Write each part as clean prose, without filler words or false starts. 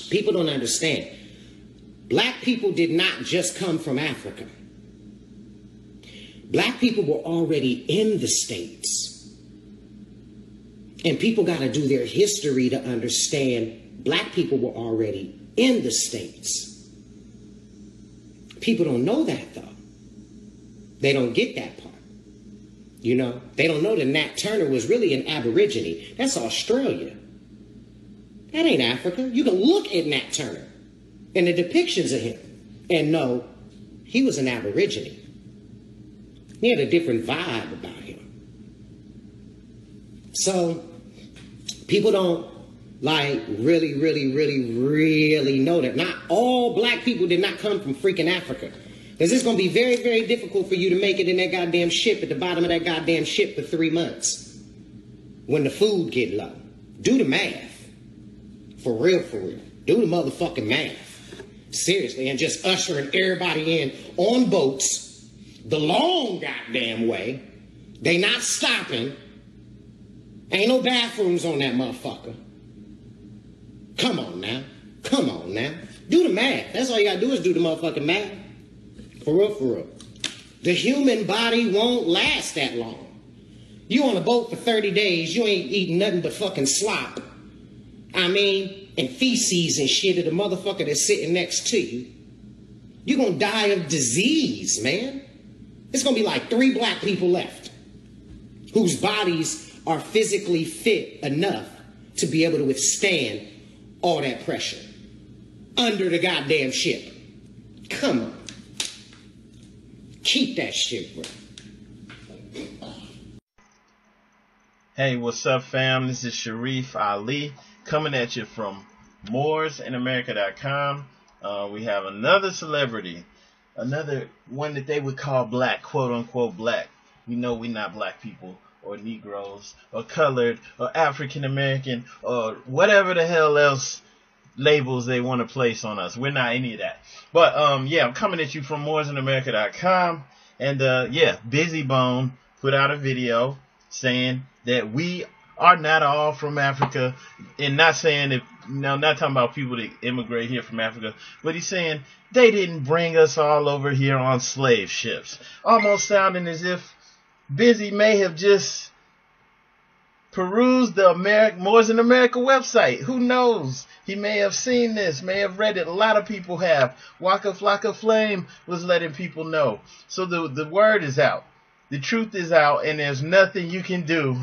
People don't understand. Black people did not just come from Africa. Black people were already in the States. And people got to do their history to understand black people were already in the States. People don't know that, though. They don't get that part. You know, they don't know that Nat Turner was really an Aborigine. That's Australia. That ain't Africa. You can look at Nat Turner and the depictions of him and know he was an Aborigine. He had a different vibe about him. So people don't like really know that not all black people did not come from freaking Africa. Because it's going to be very difficult for you to make it in that goddamn ship at the bottom of that goddamn ship for 3 months when the food get low. Do the math. For real. Do the motherfucking math. Seriously. And just ushering everybody in on boats the long goddamn way. They not stopping. Ain't no bathrooms on that motherfucker. Come on now. Do the math. That's all you gotta do is do the motherfucking math. For real. The human body won't last that long. You on a boat for 30 days, you ain't eating nothing but fucking slop. And feces and shit of the motherfucker that's sitting next to you. You're gonna die of disease, man. It's gonna be like 3 black people left whose bodies are physically fit enough to be able to withstand all that pressure under the goddamn ship. Come on. Keep that shit, bro. Hey, what's up, fam? This is Sharif Ali coming at you from MooresInAmerica.com. We have another celebrity, another one that they would call black, quote unquote black. We know we're not black people or Negroes or colored or African American or whatever the hell else labels they want to place on us. We're not any of that. But yeah, I'm coming at you from MooresInAmerica.com, and Bizzy Bone put out a video saying that we are not all from Africa, and not saying that, not talking about people that immigrate here from Africa, but he's saying they didn't bring us all over here on slave ships. Almost sounding as if Bizzy may have just perused the Moors in America website. Who knows? He may have seen this, may have read it. A lot of people have. Waka Flocka Flame was letting people know. So the word is out. The truth is out, and there's nothing you can do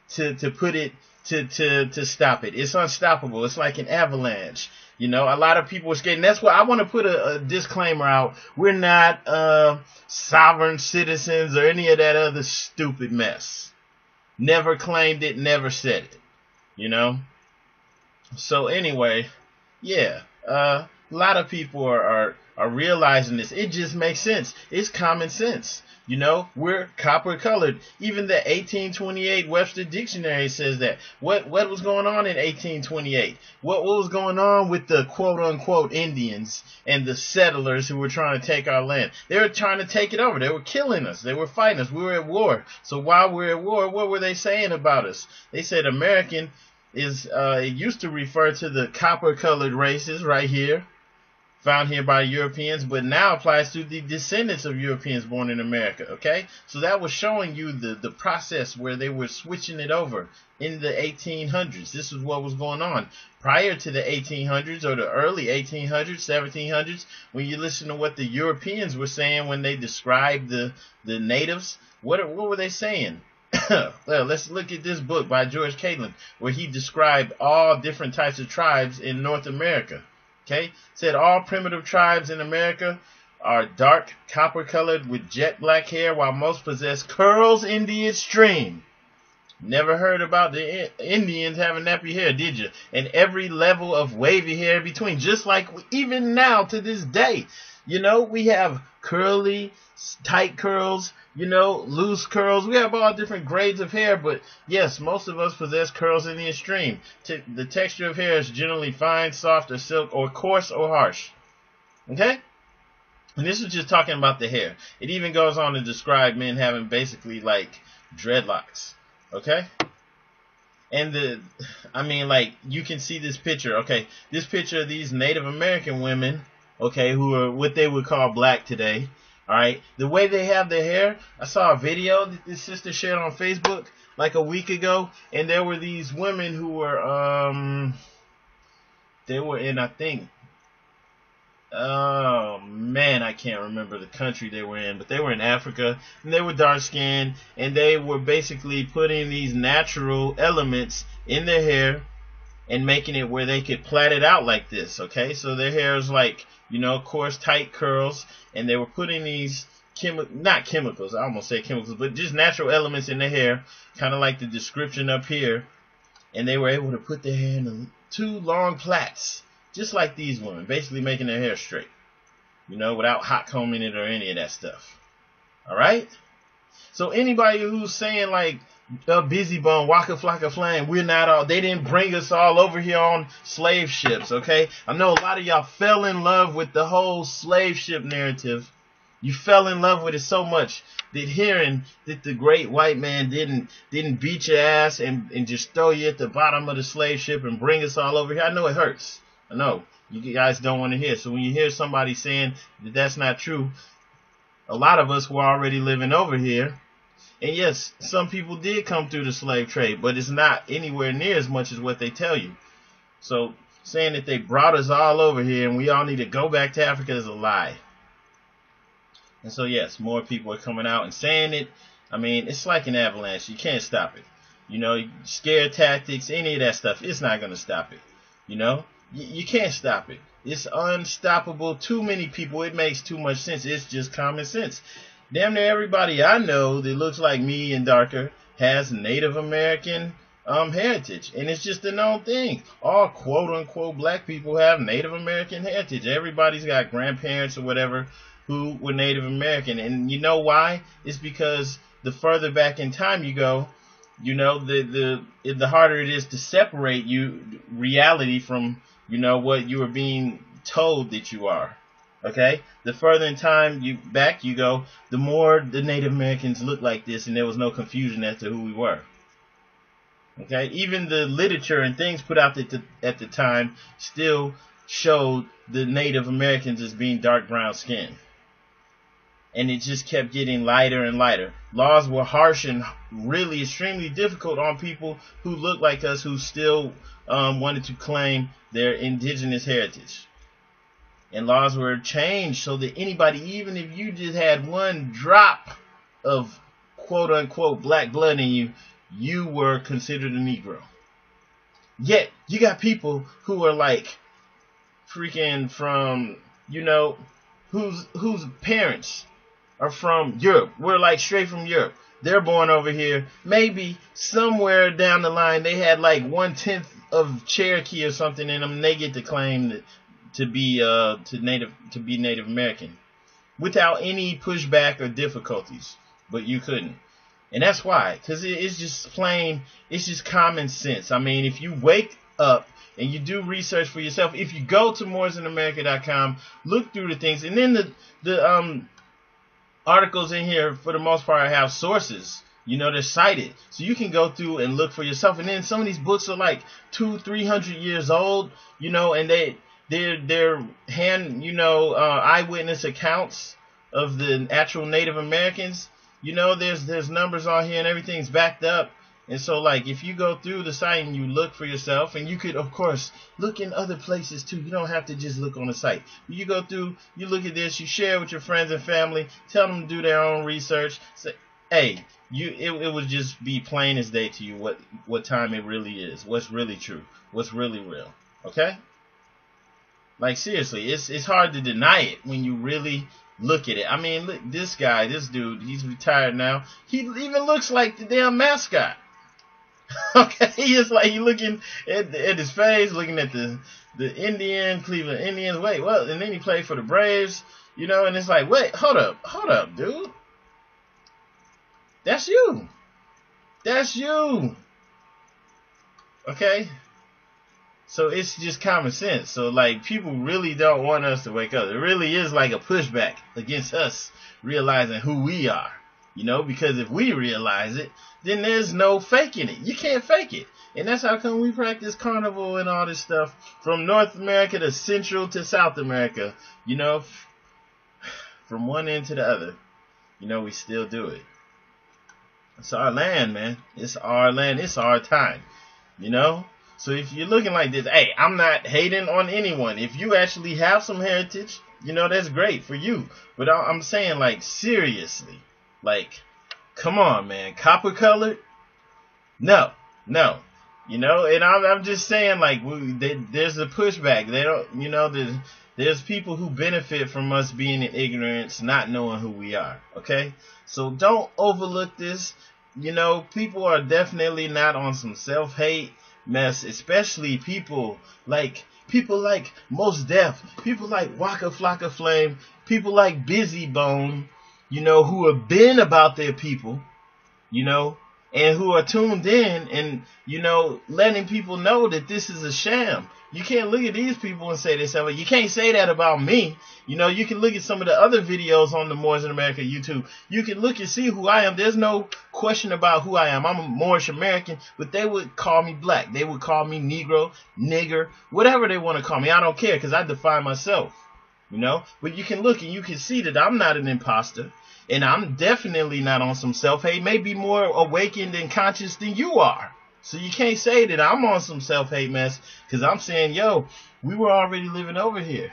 to put it, to stop it. It's unstoppable. It's like an avalanche. You know, a lot of people are scared. And that's why I want to put a disclaimer out. We're not sovereign citizens or any of that other stupid mess. Never claimed it, never said it. You know? So anyway, yeah, a lot of people are realizing this. It just makes sense. It's common sense. You know, we're copper colored. Even the 1828 Webster Dictionary says that. What was going on in 1828? What was going on with the quote unquote Indians and the settlers who were trying to take our land? They were trying to take it over. They were killing us. They were fighting us. We were at war. So while we're at war, what were they saying about us? They said American is, it used to refer to the copper colored races right here, found here by Europeans, but now applies to the descendants of Europeans born in America, okay? So that was showing you the process where they were switching it over in the 1800s. This is what was going on. Prior to the 1800s or the early 1800s, 1700s, when you listen to what the Europeans were saying when they described the natives, what were they saying? Well, let's look at this book by George Catlin, where he described all different types of tribes in North America. Okay, said all primitive tribes in America are dark copper colored with jet black hair, while most possess curls in the extreme. Never heard about the Indians having nappy hair, did you? And every level of wavy hair between, just like even now to this day. You know, we have curly, tight curls, you know, loose curls. We have all different grades of hair, but yes, most of us possess curls in the extreme. The texture of hair is generally fine, soft, or silk, or coarse or harsh. Okay? And this is just talking about the hair. It even goes on to describe men having basically like dreadlocks. Okay? And I mean, like, you can see this picture. Okay, this picture of these Native American women, okay, who are what they would call black today. All right, the way they have their hair. I saw a video that this sister shared on Facebook like a week ago, and there were these women who were they were in, I think, oh man, I can't remember the country they were in, but they were in Africa, and they were dark skinned, and they were basically putting these natural elements in their hair and making it where they could plait it out like this. Okay, so their hair is like, coarse, tight curls, and they were putting these not chemicals, I almost say chemicals, but just natural elements in their hair, kind of like the description up here, and they were able to put their hair in two long plaits. Just like these women, basically making their hair straight, without hot combing it or any of that stuff. All right? So anybody who's saying like, Bizzy Bone, Waka Flocka Flame, we're not all, they didn't bring us all over here on slave ships, okay? I know a lot of y'all fell in love with the whole slave ship narrative. You fell in love with it so much that hearing that the great white man didn't beat your ass and just throw you at the bottom of the slave ship and bring us all over here, I know it hurts. I know you guys don't want to hear. So when you hear somebody saying that that's not true, a lot of us were already living over here. And yes, some people did come through the slave trade, but it's not anywhere near as much as what they tell you. So saying that they brought us all over here and we all need to go back to Africa is a lie. And so yes, more people are coming out and saying it. I mean, it's like an avalanche. You can't stop it. Scare tactics, any of that stuff, it's not going to stop it. You can't stop it. It's unstoppable. Too many people. It makes too much sense. It's just common sense. Damn near everybody I know that looks like me and darker has Native American heritage. And it's just a known thing. All quote unquote black people have Native American heritage. Everybody's got grandparents or whatever who were Native American. And you know why? It's because the further back in time you go, the harder it is to separate reality from what you are being told that you are. Okay? The further in time you go, the more the Native Americans look like this, and there was no confusion as to who we were. Okay? Even the literature and things put out at the time still showed the Native Americans as being dark brown skin. And it just kept getting lighter and lighter. Laws were harsh and really extremely difficult on people who looked like us, who still wanted to claim their indigenous heritage. And laws were changed so that anybody, even if you just had one drop of quote unquote black blood in you, you were considered a Negro. Yet you got people who are like freaking from, whose parents are from Europe. We're like straight from Europe. They're born over here. Maybe somewhere down the line they had like 1/10 of Cherokee or something in them, and they get to claim to be Native American without any pushback or difficulties. But you couldn't. And that's why, because it's just it's just common sense. I mean, if you wake up and you do research for yourself, if you go to morrisinamerica.com, look through the things, and then the articles in here, for the most part, have sources. They're cited. So you can go through and look for yourself. And then some of these books are like 200-300 years old, and they're eyewitness accounts of the actual Native Americans. There's numbers on here and everything's backed up. And so, like, if you go through the site and you look for yourself, and you could, of course, look in other places too. You don't have to just look on the site. You go through, you look at this, you share it with your friends and family, tell them to do their own research. Say, hey, it would just be plain as day to you what time it really is, what's really true, what's really real. Okay? Like, seriously, it's hard to deny it when you really look at it. I mean, look, this dude, he's retired now. He even looks like the damn mascot. Okay, it's like you looking at his face, looking at the Cleveland Indians. Wait, what? And then he played for the Braves, and it's like, wait, hold up, dude. That's you. Okay? So it's just common sense. So like people really don't want us to wake up. It really is like a pushback against us realizing who we are. You know, because if we realize it, then there's no faking it. You can't fake it. And that's how come we practice carnival and all this stuff from North America to Central to South America. You know, from one end to the other. You know, we still do it. It's our land, man. It's our land. It's our time. You know? So if you're looking like this, hey, I'm not hating on anyone. If you actually have some heritage, you know, that's great for you. But I'm saying, like, seriously. Like, come on, man. Copper colored? No. You know, and I'm just saying, like, there's a pushback. They don't, you know, there's people who benefit from us being in ignorance, not knowing who we are. Okay? So don't overlook this. You know, people are definitely not on some self-hate mess, especially people like Mos Def, people like Waka Flocka Flame, people like Bizzy Bone, you know, who have been about their people, you know, and who are tuned in and, you know, letting people know that this is a sham. You can't look at these people and say this. You can't say that about me. You know, you can look at some of the other videos on the Moors in America YouTube. You can look and see who I am. There's no question about who I am. I'm a Moorish American, but they would call me black. They would call me Negro, nigger, whatever they want to call me. I don't care because I define myself, you know. But you can look and you can see that I'm not an imposter. And I'm definitely not on some self-hate, maybe more awakened and conscious than you are. So you can't say that I'm on some self-hate mess because I'm saying, yo, we were already living over here.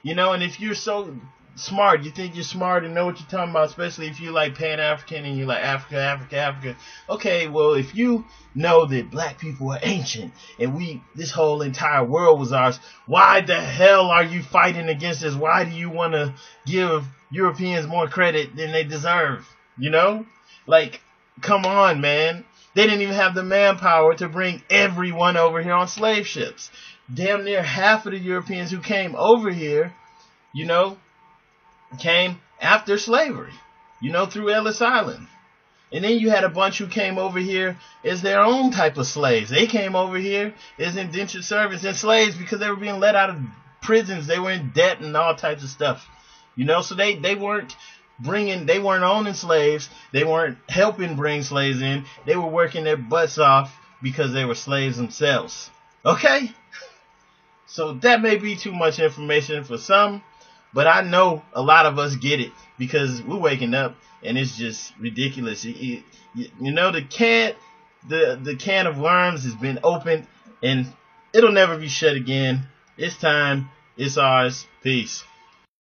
You know, and if you're so smart, you think you're smart and know what you're talking about, especially if you're like Pan-African and you're like Africa. Okay, well, if you know that black people are ancient and this whole entire world was ours, why the hell are you fighting against us? Why do you want to give Europeans more credit than they deserve? You know? Like, come on, man. They didn't even have the manpower to bring everyone over here on slave ships. Damn near half of the Europeans who came over here, you know, came after slavery, you know, through Ellis Island. And then you had a bunch who came over here as their own type of slaves. They came over here as indentured servants and slaves because they were being let out of prisons. They were in debt and all types of stuff, you know, so they weren't owning slaves. They weren't helping bring slaves in. They were working their butts off because they were slaves themselves. Okay? So that may be too much information for some, but I know a lot of us get it because we're waking up and it's just ridiculous. You know, the can of worms has been opened and it'll never be shut again. It's time. It's ours. Peace.